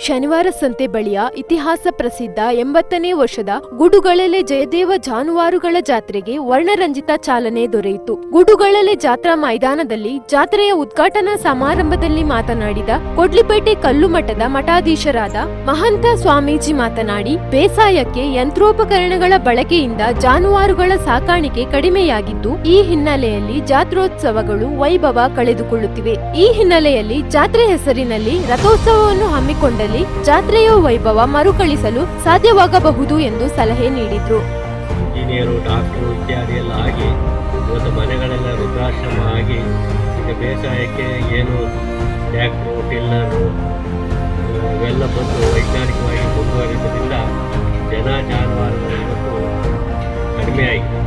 ಶನಿವಾರ ಸಂತೆ ಬಳಿಯ ಇತಿಹಾಸ ಪ್ರಸಿದ್ಧ 80ನೇ ವರ್ಷದ ಗುಡುಗಳಲೆ ಜಯದೇವ ಜಾನುವಾರುಗಳ ಜಾತ್ರೆಗೆ ವರ್ಣರಂಜಿತ ಚಾಲನೆ ದೊರೆಯಿತು. ಗುಡುಗಳಲೆ ಜಾತ್ರಾ ಮೈದಾನದಲ್ಲಿ ಜಾತ್ರೆಯ ಉದ್ಘಾಟನಾ ಸಮಾರಂಭದಲ್ಲಿ ಮಾತನಾಡಿದ ಕೊಡ್ಲಿಪೇಟೆ ಕಲ್ಲುಮಠದ ಮಠಾಧೀಶರಾದ ಮಹಂತ ಸ್ವಾಮೀಜಿ ಮಾತನಾಡಿ, ಬೇಸಾಯಕ್ಕೆ ಯಂತ್ರೋಪಕರಣಗಳ ಬಳಕೆಯಿಂದ ಜಾನುವಾರುಗಳ ಸಾಕಾಣಿಕೆ ಕಡಿಮೆಯಾಗಿದ್ದು, ಈ ಹಿನ್ನೆಲೆಯಲ್ಲಿ ಜಾತ್ರೋತ್ಸವಗಳು ವೈಭವ ಕಳೆದುಕೊಳ್ಳುತ್ತಿವೆ. ಈ ಹಿನ್ನೆಲೆಯಲ್ಲಿ ಜಾತ್ರೆ ಹೆಸರಿನಲ್ಲಿ ರಥೋತ್ಸವವನ್ನು ಹಮ್ಮಿಕೊಂಡಲ್ಲಿ ಜಾತ್ರೆಯ ವೈಭವ ಮರುಕಳಿಸಲು ಸಾಧ್ಯವಾಗಬಹುದು ಎಂದು ಸಲಹೆ ನೀಡಿದ್ರು. ಇಂಜಿನಿಯರು, ಡಾಕ್ಟರು ಇತ್ಯಾದಿ ಎಲ್ಲ ಆಗಿ ಇವತ್ತು ಮನೆಗಳೆಲ್ಲ ವೃದ್ಧಾಶ್ರಮ ಆಗಿ ಈಗ ಬೇಸಾಯಕ್ಕೆ ಏನು ಟ್ರ್ಯಾಕ್ಟ್ರು, ಟಿಲ್ಲರು ಇವೆಲ್ಲ ಬಂದು ವೈಜ್ಞಾನಿಕವಾಗಿ ಮುಂದುವರಿದ್ದರಿಂದ ಜನ ಜಾನುವಾರುಗಳು ಇವತ್ತು ಕಡಿಮೆ ಆಗಿದೆ.